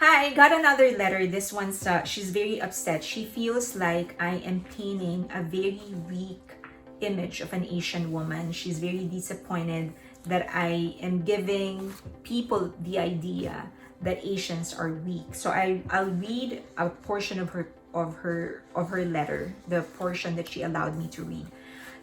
Hi, got another letter. This one's, she's very upset. She feels like I am painting a very weak image of an Asian woman. She's very disappointed that I am giving people the idea that Asians are weak. So I'll read a portion of her letter, the portion that she allowed me to read.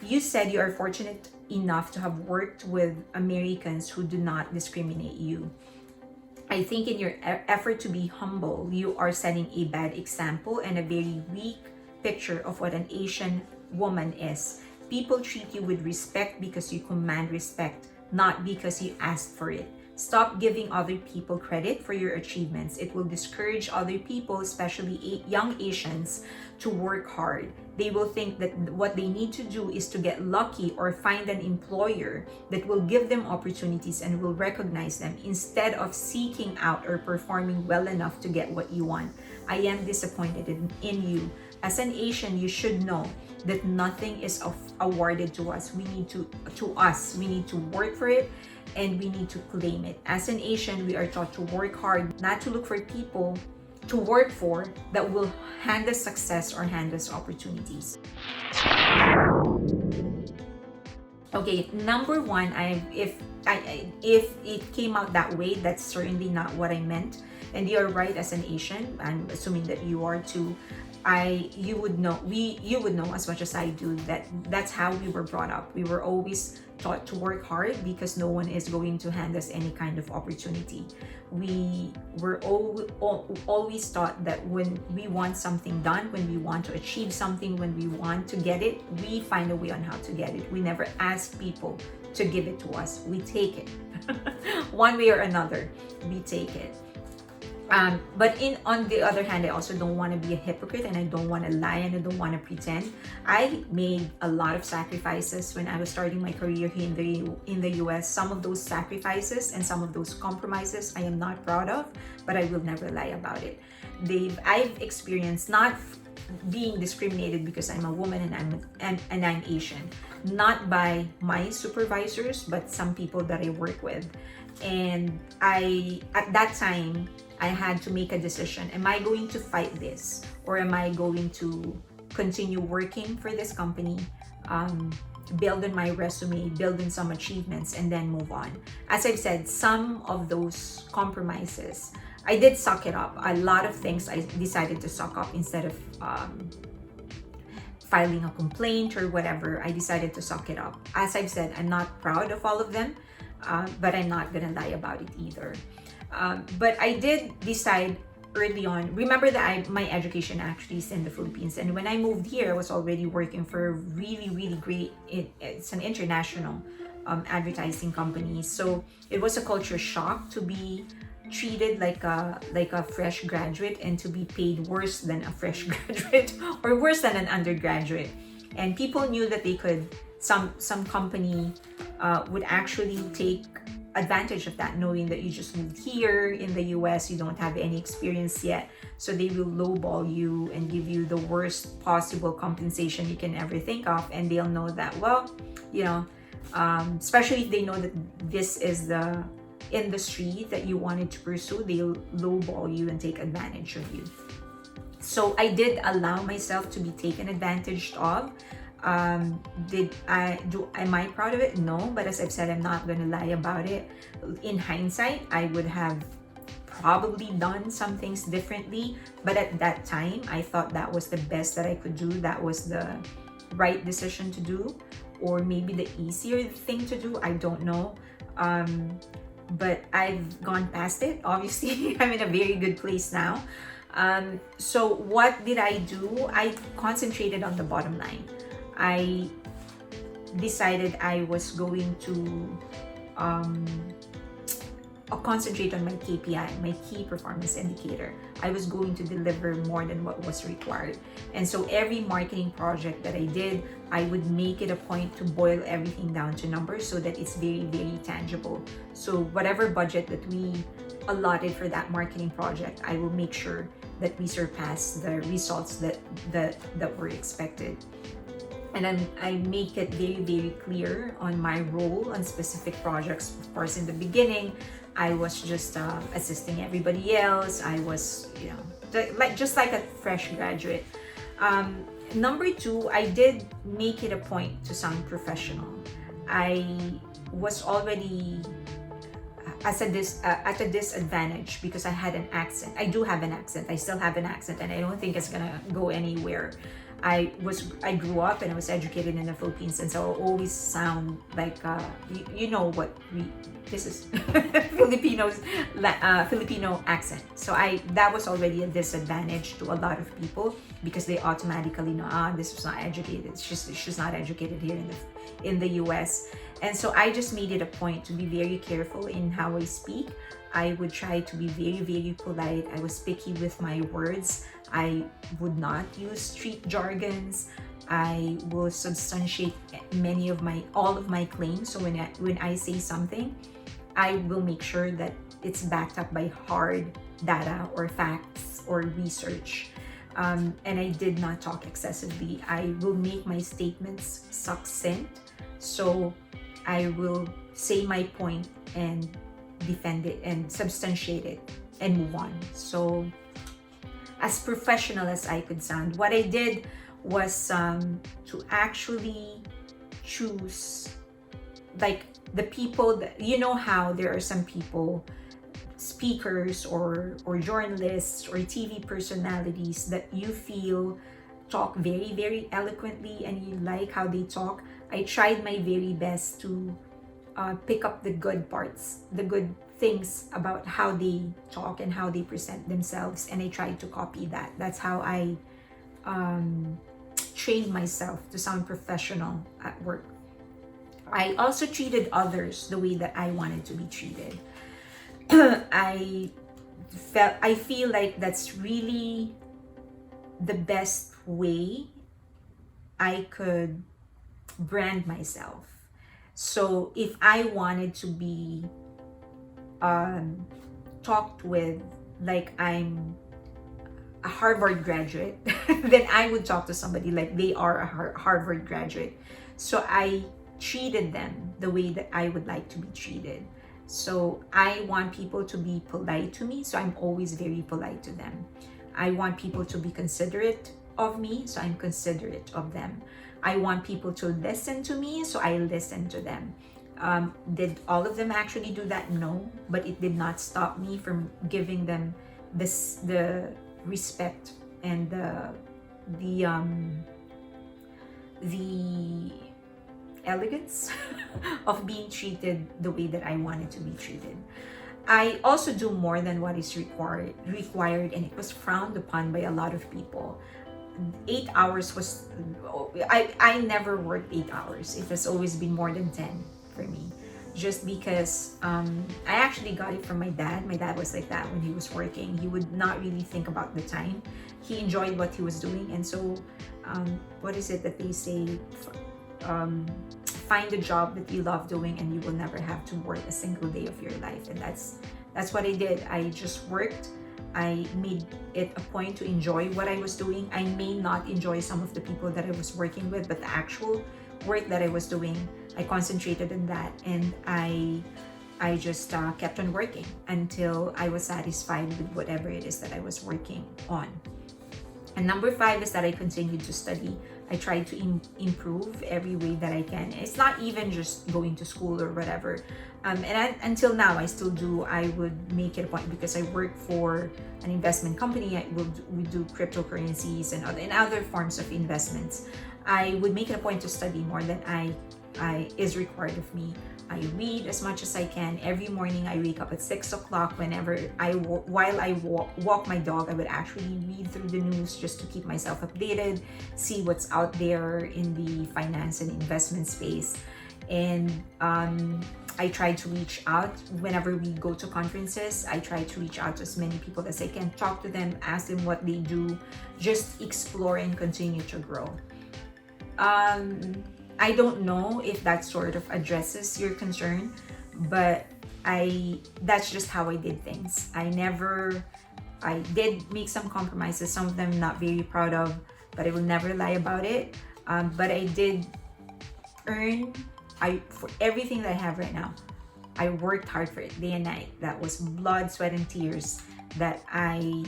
You said you are fortunate enough to have worked with Americans who do not discriminate you. I think in your effort to be humble, you are setting a bad example and a very weak picture of what an Asian woman is. People treat you with respect because you command respect, not because you asked for it. Stop giving other people credit for your achievements. It will discourage other people, especially young Asians, to work hard. They will think that what they need to do is to get lucky or find an employer that will give them opportunities and will recognize them instead of seeking out or performing well enough to get what you want. I am disappointed in you. As an Asian, you should know that nothing is awarded to us. We need to work for it, and we need to claim it. As an Asian, we are taught to work hard, not to look for people to work for that will hand us success or hand us opportunities. Okay, number one, if it came out that way, that's certainly not what I meant. And you're right, as an Asian, I'm assuming that you are too. You would know, you would know as much as I do, that that's how we were brought up. We were always taught to work hard because no one is going to hand us any kind of opportunity. We were always taught that when we want something done, when we want to achieve something, when we want to get it, we find a way on how to get it. We never ask people to give it to us. We take it. One way or another, we take it. But on the other hand, I also don't want to be a hypocrite, and I don't want to lie, and I don't want to pretend. I made a lot of sacrifices when I was starting my career here in the US. Some of those sacrifices and some of those compromises I am not proud of, but I will never lie about it. I've experienced not being discriminated because I'm a woman and I'm Asian, not by my supervisors, but some people that I work with. And at that time, I had to make a decision. Am I going to fight this, or am I going to continue working for this company, build on my resume, build on some achievements, and then move on? As I've said, some of those compromises, I did suck it up. A lot of things I decided to suck up instead of filing a complaint or whatever. I decided to suck it up. As I've said, I'm not proud of all of them, but I'm not gonna lie about it either. But I did decide early on. Remember that my education actually is in the Philippines, and when I moved here, I was already working for a really great. It's an international advertising company, so it was a culture shock to be treated like a fresh graduate and to be paid worse than a fresh graduate or worse than an undergraduate. And people knew that they could. Some company would actually take advantage of that, knowing that you just moved here in the US, you don't have any experience yet, so they will lowball you and give you the worst possible compensation you can ever think of. And they'll know that, well, especially if they know that this is the industry that you wanted to pursue, they'll lowball you and take advantage of you. So I did allow myself to be taken advantage of. Am I proud of it? No, but as I've said, I'm not gonna lie about it. In hindsight, I would have probably done some things differently, but at that time, I thought that was the best that I could do. That was the right decision to do, or maybe the easier thing to do. I don't know. But I've gone past it. Obviously, I'm in a very good place now. So what did I do? I concentrated on the bottom line. I decided I was going to concentrate on my KPI, my key performance indicator. I was going to deliver more than what was required. And so every marketing project that I did, I would make it a point to boil everything down to numbers so that it's very tangible. So whatever budget that we allotted for that marketing project, I will make sure that we surpass the results that were expected. And I make it very clear on my role on specific projects. Of course, in the beginning, I was just assisting everybody else. I was, just like a fresh graduate. Number two, I did make it a point to sound professional. I was already at a disadvantage because I had an accent. I do have an accent. I still have an accent, and I don't think it's gonna go anywhere. I grew up and I was educated in the Philippines, and so I always sound like you know what this is Filipino accent. So that was already a disadvantage to a lot of people because they automatically know this was not educated. She's not educated here in the US. And so I just made it a point to be very careful in how I speak. I would try to be very, very polite. I was picky with my words. I would not use street jargons. I will substantiate all of my claims. So when I say something, I will make sure that it's backed up by hard data or facts or research. And I did not talk excessively. I will make my statements succinct. So I will say my point and defend it and substantiate it and move on. So as professional as I could sound, what I did was to actually choose like the people that, how there are some people, speakers or journalists or TV personalities that you feel talk very, very eloquently and you like how they talk. I tried my very best to pick up the good parts, the good things about how they talk and how they present themselves, and I tried to copy that. That's how I trained myself to sound professional at work. I also treated others the way that I wanted to be treated. I feel like that's really the best way I could brand myself. So if I wanted to be talked with like I'm a Harvard graduate, then I would talk to somebody like they are a Harvard graduate. So I treated them the way that I would like to be treated. So I want people to be polite to me, so I'm always very polite to them. I want people to be considerate of me, so I'm considerate of them. I want people to listen to me, so I listen to them. Did all of them actually do that? No, but it did not stop me from giving them the respect and the elegance of being treated the way that I wanted to be treated. I also do more than what is required, and it was frowned upon by a lot of people. 8 hours was, I never worked 8 hours. It has always been more than 10 for me, just because I actually got it from my dad. My dad was like that when he was working. He would not really think about the time. He enjoyed what he was doing, and so what is it that they say? Find a job that you love doing and you will never have to work a single day of your life. And that's what I did. I just worked. I made it a point to enjoy what I was doing. I may not enjoy some of the people that I was working with, but the actual work that I was doing, I concentrated on that, and I just kept on working until I was satisfied with whatever it is that I was working on. And number 5 is that I continued to study. I tried to improve every way that I can. It's not even just going to school or whatever. Until now, I still do. I would make it a point because I work for an investment company. We do cryptocurrencies and other forms of investments. I would make it a point to study more than I is required of me. I read as much as I can. Every morning I wake up at 6 o'clock. While I walk my dog, I would actually read through the news just to keep myself updated, see what's out there in the finance and investment space. And I try to reach out whenever we go to conferences. I try to reach out to as many people as I can, talk to them, ask them what they do, just explore and continue to grow. I don't know if that sort of addresses your concern, but that's just how I did things. I did make some compromises, some of them not very proud of, but I will never lie about it. But I did earn, for everything that I have right now, I worked hard for it day and night. That was blood, sweat, and tears that I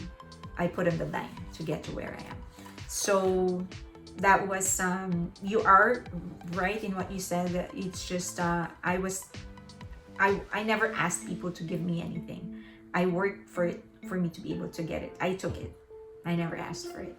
put on the line to get to where I am. So that was you are right in what you said. That it's just I never asked people to give me anything. I worked for it for me to be able to get it. I took it. I never asked for it.